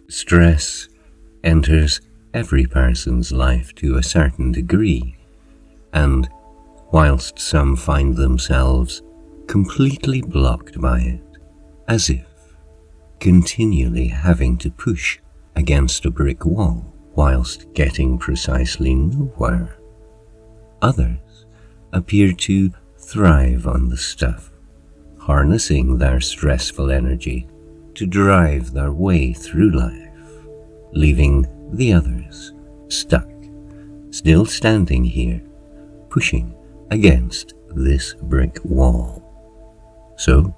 Stress enters every person's life to a certain degree, and whilst some find themselves completely blocked by it, as if continually having to push against a brick wall whilst getting precisely nowhere, others appear to thrive on the stuff, harnessing their stressful energy to drive their way through life, leaving the others stuck, still standing here, pushing against this brick wall. So,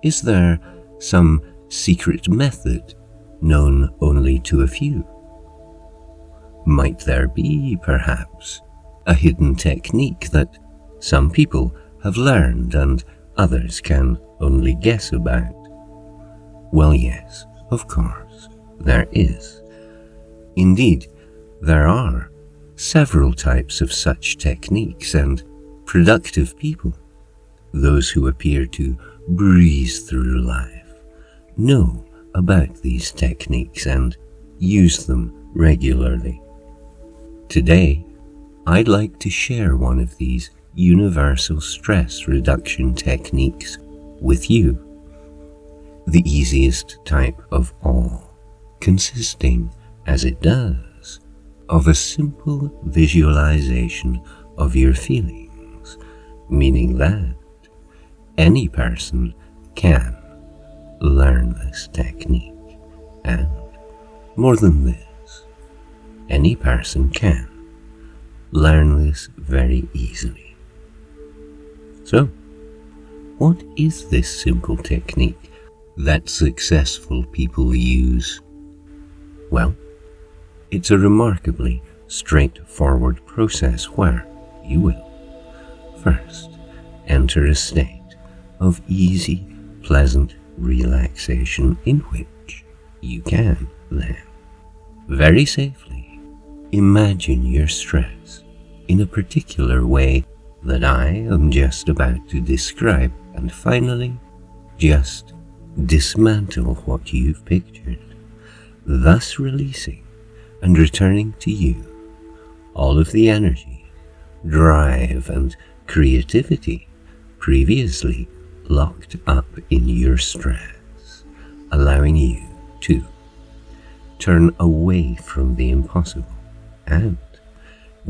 is there some secret method known only to a few? Might there be, perhaps, a hidden technique that some people have learned and others can only guess about? Well, yes, of course, there is. Indeed, there are several types of such techniques, and productive people, those who appear to breeze through life, know about these techniques and use them regularly. Today, I'd like to share one of these universal stress reduction techniques with you. The easiest type of all, consisting, as it does, of a simple visualization of your feelings, meaning that any person can learn this technique, and more than this, any person can learn this very easily. So, what is this simple technique that successful people use? Well, it's a remarkably straightforward process where you will first enter a state of easy, pleasant relaxation in which you can then very safely imagine your stress in a particular way that I am just about to describe, and finally just dismantle what you've pictured, thus releasing and returning to you all of the energy, drive, and creativity previously locked up in your stress, allowing you to turn away from the impossible and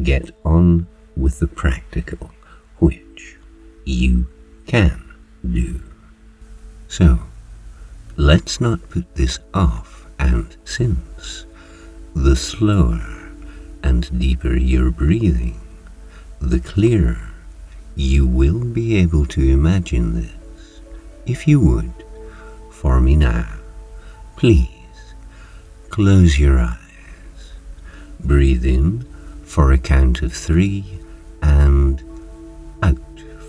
get on with the practical, which you can do. So, let's not put this off, and since the slower and deeper your breathing, the clearer you will be able to imagine this. If you would, for me now, please close your eyes. Breathe in for a count of 3 and out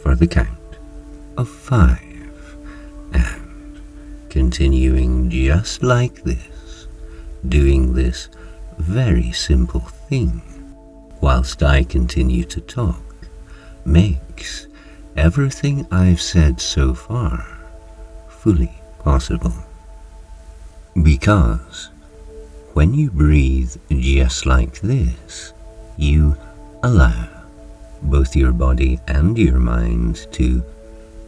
for the count of 5. And continuing just like this, doing this very simple thing whilst I continue to talk, makes everything I've said so far fully possible. Because when you breathe just like this, you allow both your body and your mind to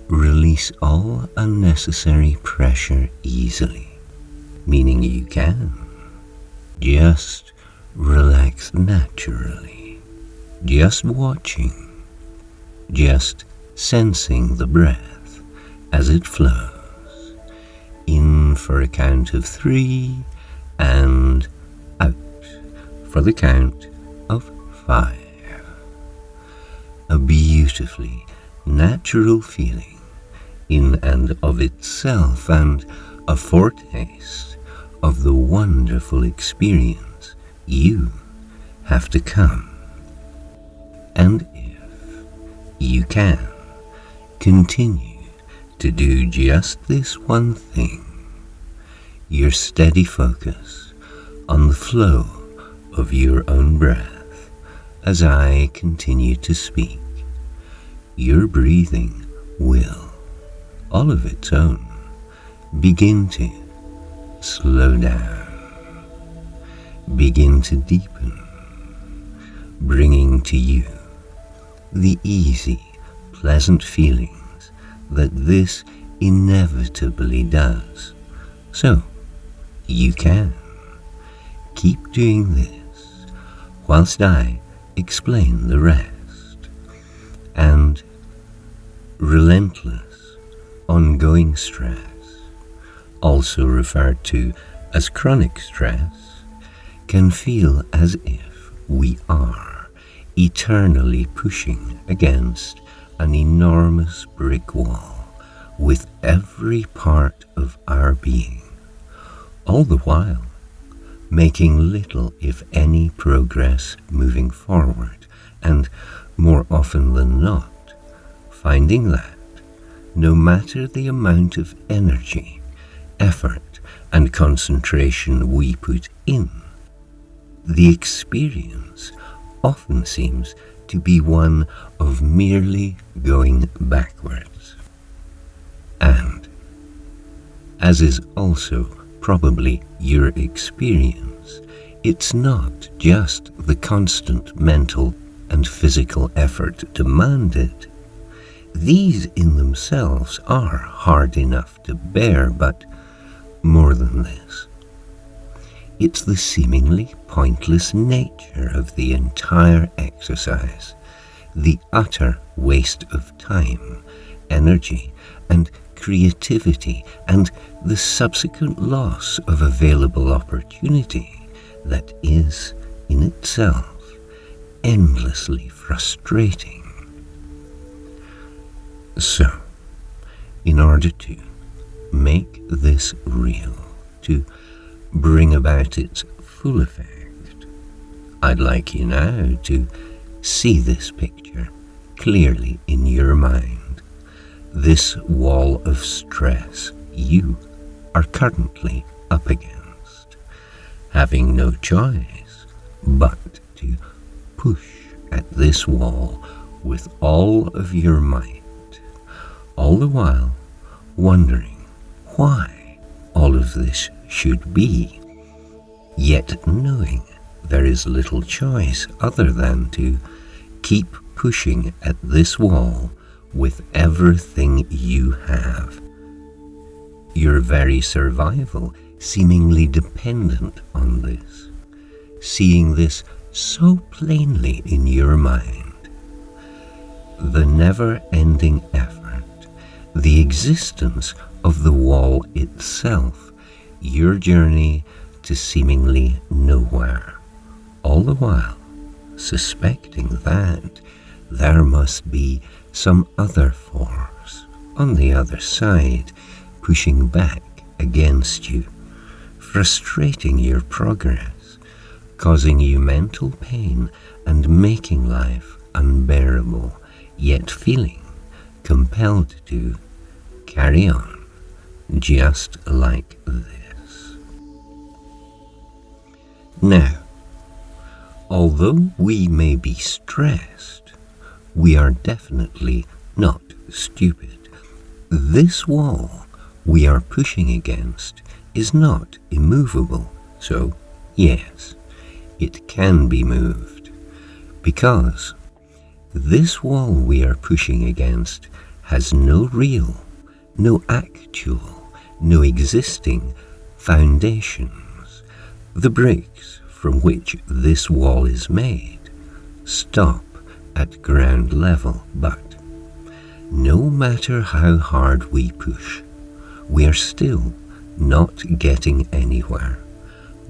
release all unnecessary pressure easily, meaning you can just relax naturally, just watching, just sensing the breath as it flows. In for a count of 3 and out for the count of 5. A beautifully natural feeling in and of itself, and a foretaste of the wonderful experience you have to come. And if you can continue to do just this one thing, your steady focus on the flow of your own breath as I continue to speak, your breathing will, all of its own, begin to slow down, begin to deepen, bringing to you the easy, pleasant feelings that this inevitably does. So, you can keep doing this whilst I explain the rest. And relentless, ongoing stress, also referred to as chronic stress, can feel as if we are eternally pushing against an enormous brick wall with every part of our being, all the while making little if any progress moving forward, and more often than not, finding that no matter the amount of energy, effort, and concentration we put in, the experience often seems to be one of merely going backwards. And, as is also probably your experience, it's not just the constant mental and physical effort demanded. These in themselves are hard enough to bear, but more than this, it's the seemingly pointless nature of the entire exercise, the utter waste of time, energy, and creativity, and the subsequent loss of available opportunity that is, in itself, endlessly frustrating. So, in order to make this real, to bring about its full effect, I'd like you now to see this picture clearly in your mind. This wall of stress you are currently up against, having no choice but to push at this wall with all of your might, all the while wondering why all of this should be, yet knowing there is little choice other than to keep pushing at this wall with everything you have. Your very survival seemingly dependent on this, seeing this so plainly in your mind. The never-ending effort, the existence of the wall itself, your journey to seemingly nowhere, all the while suspecting that there must be some other force on the other side pushing back against you, frustrating your progress, causing you mental pain and making life unbearable, yet feeling compelled to carry on just like this. Now, although we may be stressed, we are definitely not stupid. This wall we are pushing against is not immovable, so yes, it can be moved, because this wall we are pushing against has no real, no actual, no existing foundations. The bricks from which this wall is made stop at ground level, but no matter how hard we push, we are still not getting anywhere,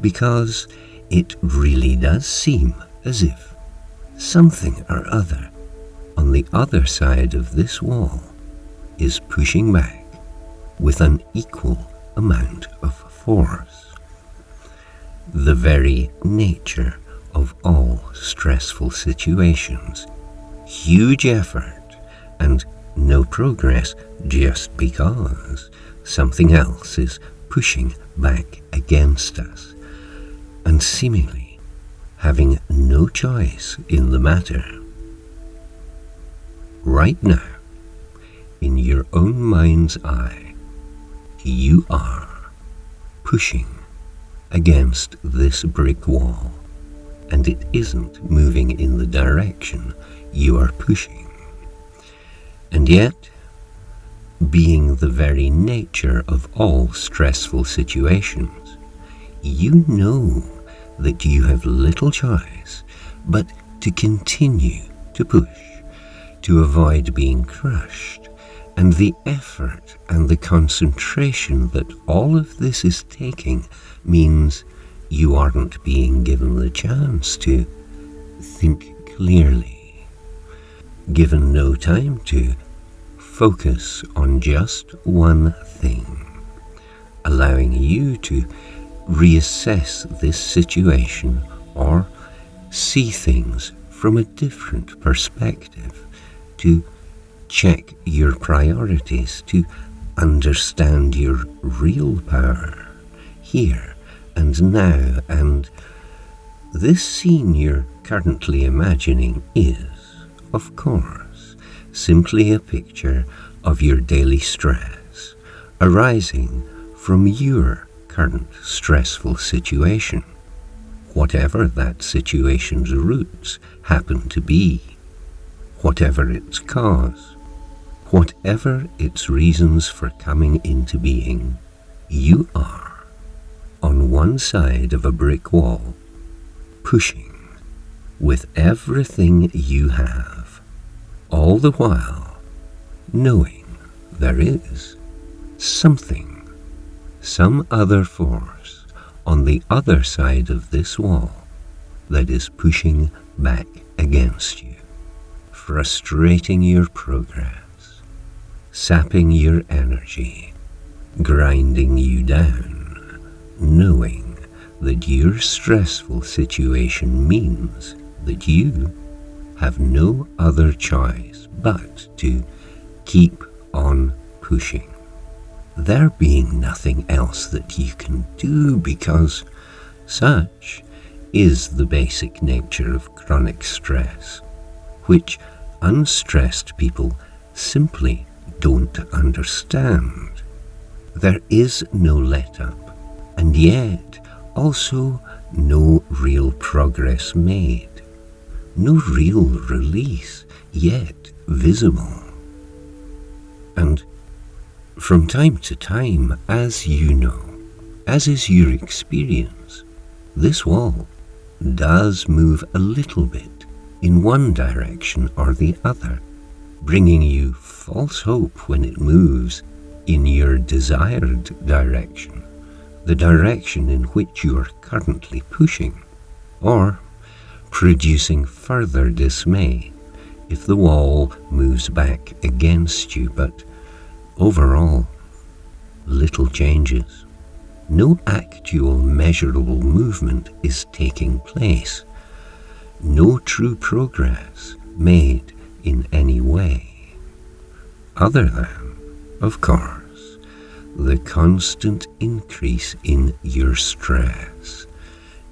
because it really does seem as if something or other on the other side of this wall is pushing back with an equal amount of force. The very nature of all stressful situations, huge effort and no progress just because something else is pushing back against us, and seemingly having no choice in the matter. Right now, in your own mind's eye, you are pushing against this brick wall, and it isn't moving in the direction you are pushing. And yet, being the very nature of all stressful situations, you know that you have little choice but to continue to push, to avoid being crushed, and the effort and the concentration that all of this is taking means you aren't being given the chance to think clearly, given no time to focus on just one thing, allowing you to reassess this situation or see things from a different perspective, to check your priorities, to understand your real power here and now. And this scene you're currently imagining is, of course, simply a picture of your daily stress arising from your current stressful situation, whatever that situation's roots happen to be, whatever its cause, whatever its reasons for coming into being. You are on one side of a brick wall, pushing with everything you have, all the while knowing there is something, some other force on the other side of this wall that is pushing back against you, frustrating your progress, sapping your energy, grinding you down, knowing that your stressful situation means that you have no other choice but to keep on pushing. There being nothing else that you can do, because such is the basic nature of chronic stress, which unstressed people simply don't understand. There is no let-up, and yet also no real progress made, no real release yet visible. And from time to time, as you know, as is your experience, this wall does move a little bit in one direction or the other, bringing you false hope when it moves in your desired direction, the direction in which you are currently pushing, or producing further dismay if the wall moves back against you. But overall, little changes. No actual measurable movement is taking place. No true progress made in any way, other than, of course, the constant increase in your stress,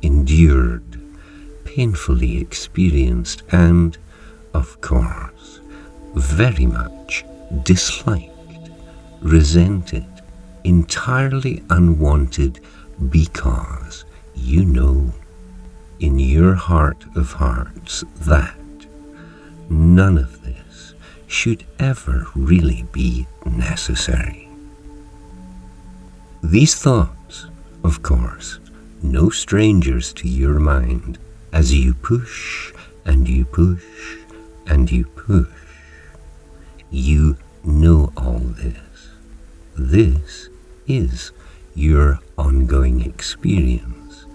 endured, painfully experienced, and, of course, very much disliked, resented, entirely unwanted, because you know in your heart of hearts that none of this should ever really be necessary. These thoughts, of course, no strangers to your mind as you push and you push and you push. You know all this. This is your ongoing experience,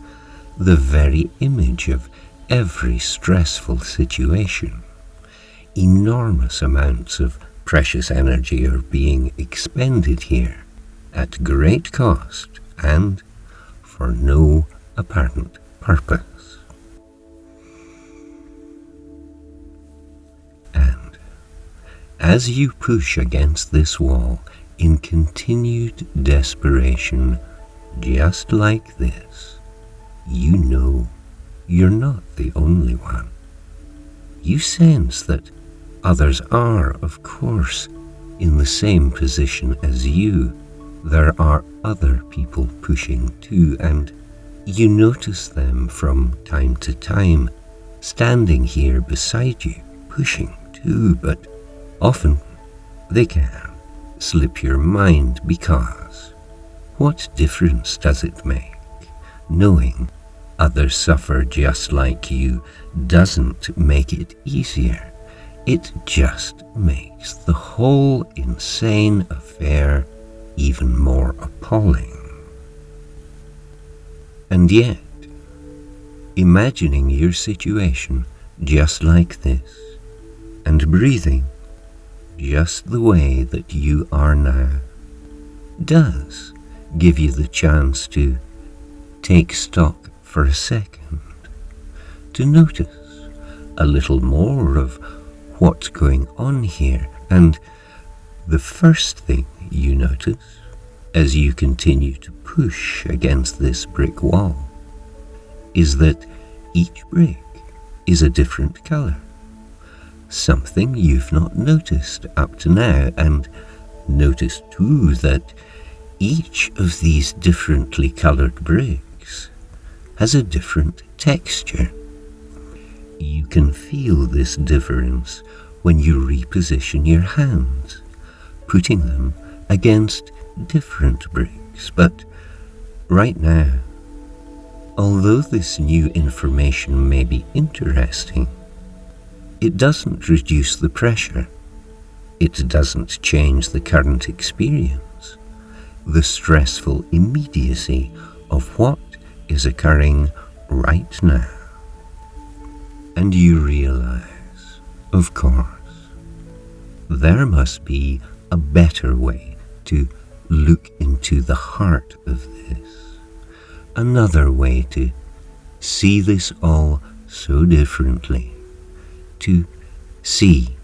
the very image of every stressful situation. Enormous amounts of precious energy are being expended here at great cost and for no apparent purpose. And as you push against this wall in continued desperation, just like this, you know you're not the only one. You sense that others are, of course, in the same position as you, there are other people pushing too, and you notice them from time to time, standing here beside you, pushing too, but often they can slip your mind, because what difference does it make? Knowing others suffer just like you doesn't make it easier. It just makes the whole insane affair even more appalling. And yet, imagining your situation just like this, and breathing just the way that you are now, does give you the chance to take stock for a second, to notice a little more of what's going on here. And the first thing you notice as you continue to push against this brick wall is that each brick is a different color, something you've not noticed up to now. And notice too that each of these differently colored bricks has a different texture. You can feel this difference when you reposition your hands, putting them against different bricks. But right now, although this new information may be interesting, it doesn't reduce the pressure. It doesn't change the current experience, the stressful immediacy of what is occurring right now. And you realize, of course, there must be a better way to look into the heart of this, another way to see this all so differently, to see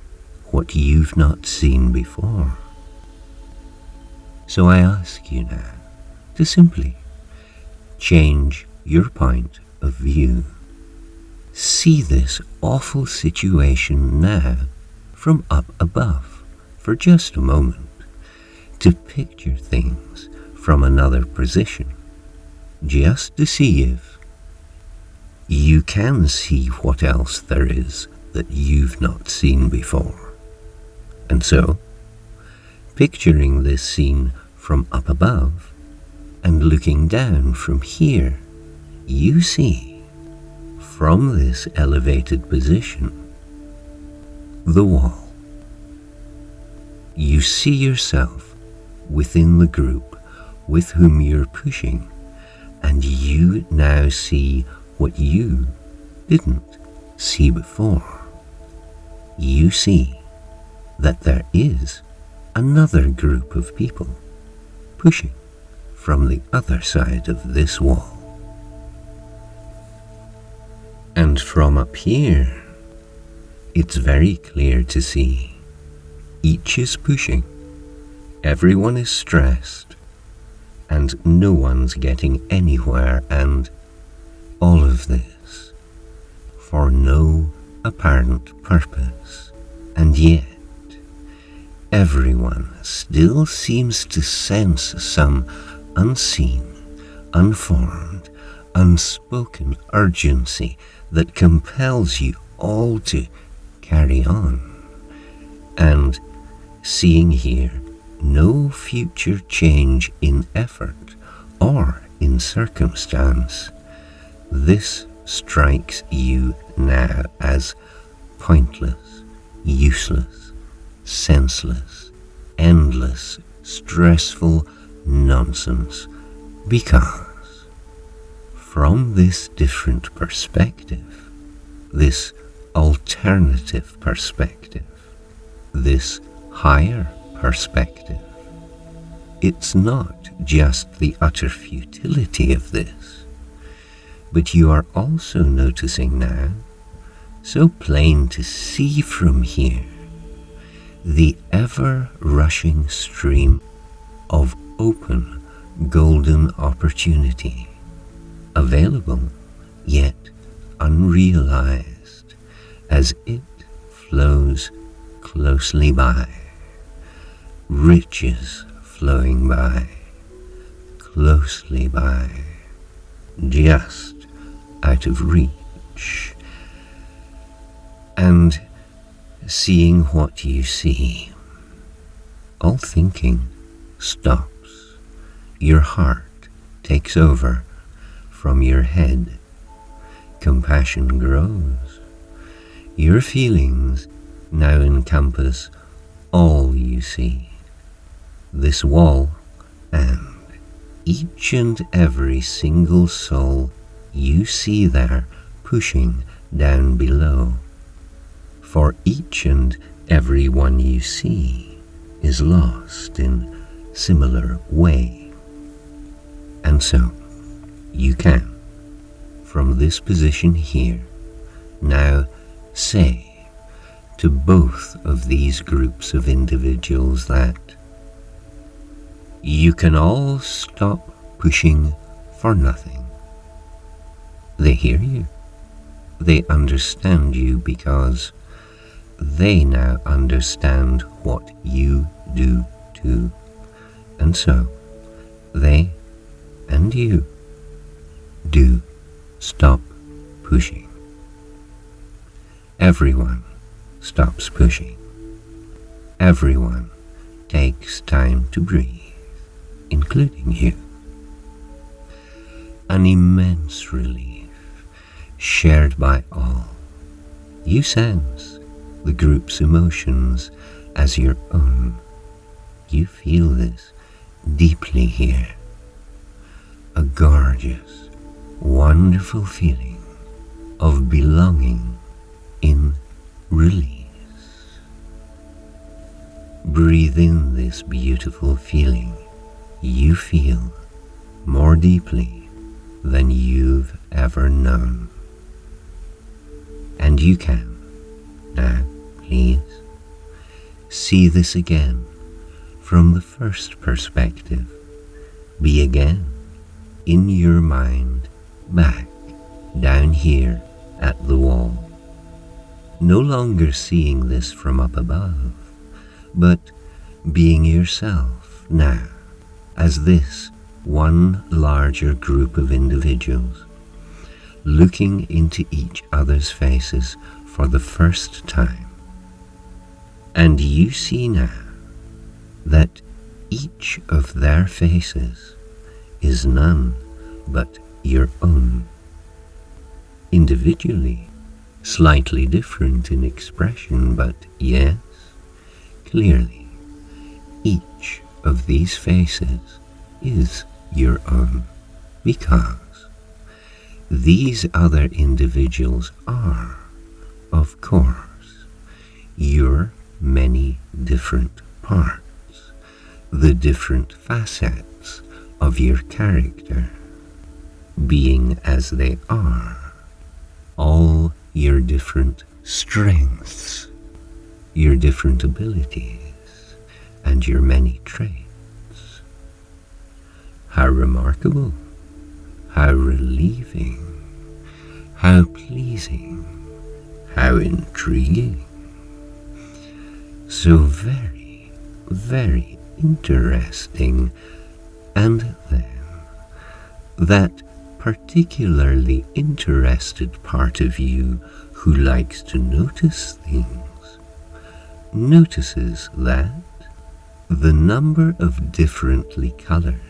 what you've not seen before. So I ask you now to simply change your point of view. See this awful situation now from up above for just a moment, to picture things from another position, just to see if you can see what else there is that you've not seen before. And so, picturing this scene from up above and looking down from here, you see, from this elevated position, the wall. You see yourself within the group with whom you're pushing, and you now see what you didn't see before. You see that there is another group of people pushing from the other side of this wall. And from up here, it's very clear to see each is pushing, everyone is stressed, and no one's getting anywhere, and all of this for no apparent purpose. And yet, everyone still seems to sense some unseen, unformed, unspoken urgency that compels you all to carry on. And seeing here no future change in effort or in circumstance, this strikes you now as pointless, useless, senseless, endless, stressful nonsense, because from this different perspective, this alternative perspective, this higher perspective, it's not just the utter futility of this, but you are also noticing now, so plain to see from here, the ever-rushing stream of open, golden opportunity, available yet unrealized, as it flows closely by, riches flowing by, closely by, just out of reach, and seeing what you see. All thinking stops. Your heart takes over from your head. Compassion grows. Your feelings now encompass all you see. This wall and each and every single soul you see there pushing down below. For each and every one you see is lost in similar way. And so, you can, from this position here, now say to both of these groups of individuals that you can all stop pushing for nothing. They hear you. They understand you because they now understand what you do too. And so, they and you do stop pushing. Everyone stops pushing. Everyone takes time to breathe, including you. An immense relief shared by all. You sense the group's emotions as your own. You feel this deeply here. A gorgeous, wonderful feeling of belonging in release. Breathe in this beautiful feeling you feel more deeply than you've ever known. And you can, now, please, see this again from the first perspective. Be again in your mind back down here at the wall. No longer seeing this from up above, but being yourself now as this one larger group of individuals, looking into each other's faces for the first time. And you see now that each of their faces is none but your own. Individually, slightly different in expression, but yes, clearly, each of these faces is your own, because these other individuals are, of course, your many different parts, the different facets of your character, being as they are, all your different strengths, your different abilities, and your many traits. How remarkable, how relieving, how pleasing, how intriguing. So very, very interesting. And then, that particularly interested part of you who likes to notice things, notices that the number of differently colored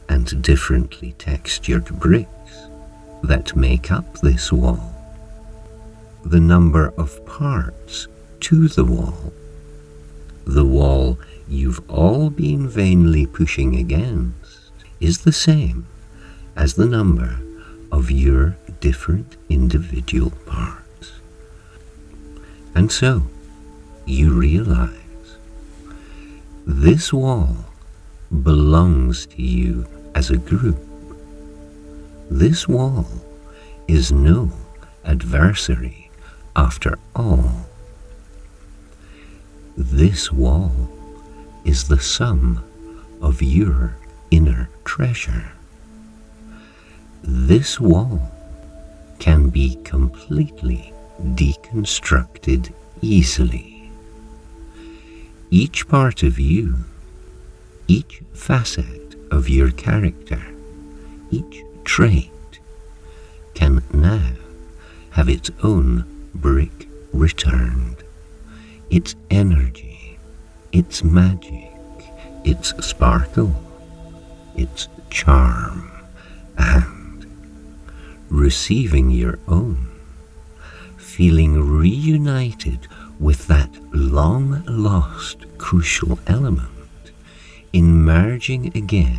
and differently textured bricks that make up this wall, the number of parts to the wall you've all been vainly pushing against, is the same as the number of your different individual parts. And so, you realize this wall belongs to you as a group. This wall is no adversary after all. This wall is the sum of your inner treasure. This wall can be completely deconstructed easily. Each part of you, each facet of your character, each trait, can now have its own brick returned, its energy, its magic, its sparkle, its charm, and receiving your own, feeling reunited with that long-lost crucial element, in merging again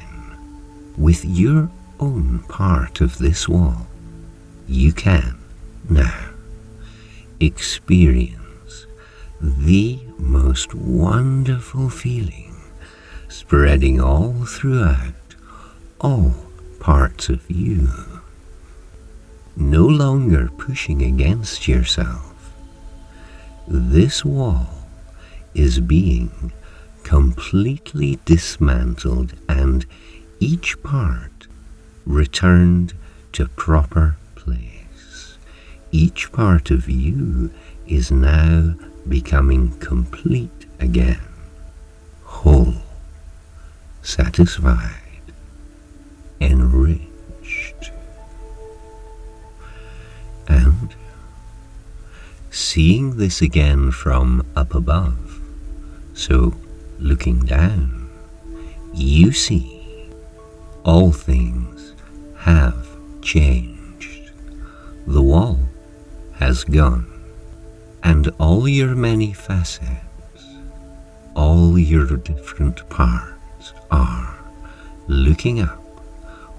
with your own part of this wall, you can now experience the most wonderful feeling spreading all throughout all parts of you. No longer pushing against yourself. This wall is being completely dismantled and each part returned to proper place. Each part of you is now becoming complete again, whole, satisfied, enriched. And seeing this again from up above, so looking down, you see all things have changed. The wall has gone, and all your many facets, all your different parts are looking up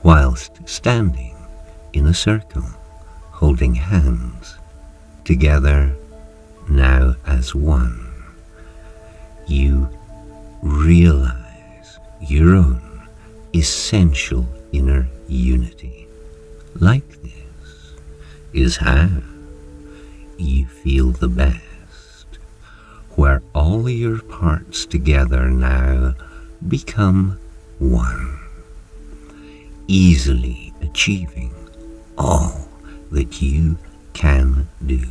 whilst standing in a circle, holding hands together now as one. You realize your own essential inner unity. Like this is how you feel the best, where all your parts together now become one, easily achieving all that you can do.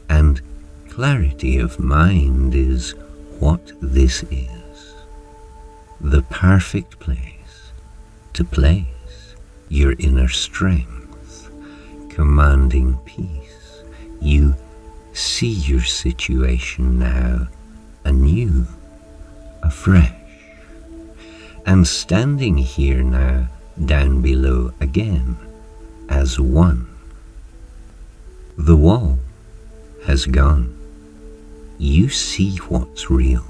And clarity of mind is what this is. The perfect place to place your inner strength, commanding peace. You see your situation now anew, afresh, and standing here now down below again as one. The wall has gone. You see what's real,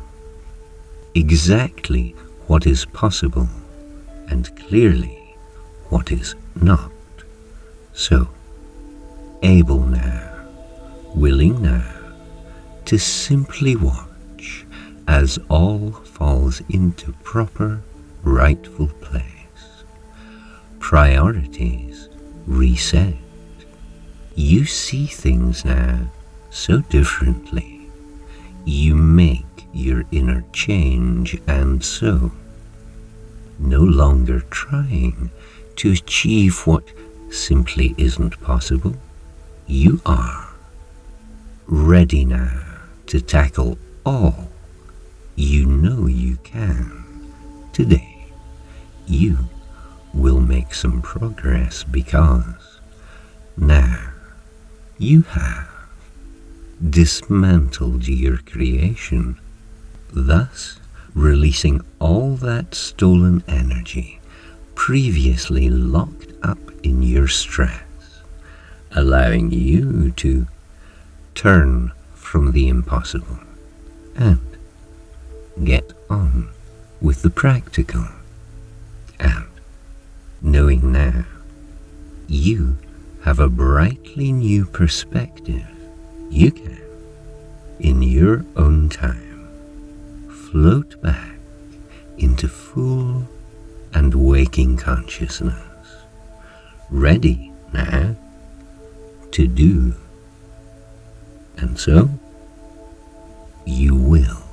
exactly what is possible, and clearly what is not. So, able now, willing now, to simply watch as all falls into proper, rightful place. Priorities reset. You see things now so differently. You make your inner change, and so no longer trying to achieve what simply isn't possible. You are ready now to tackle all you know you can. Today, you will make some progress because now you have dismantled your creation, thus releasing all that stolen energy previously locked up in your stress, allowing you to turn from the impossible and get on with the practical. And knowing now you have a brightly new perspective, you can, in your own time, float back into full and waking consciousness, ready now to do. And so you will.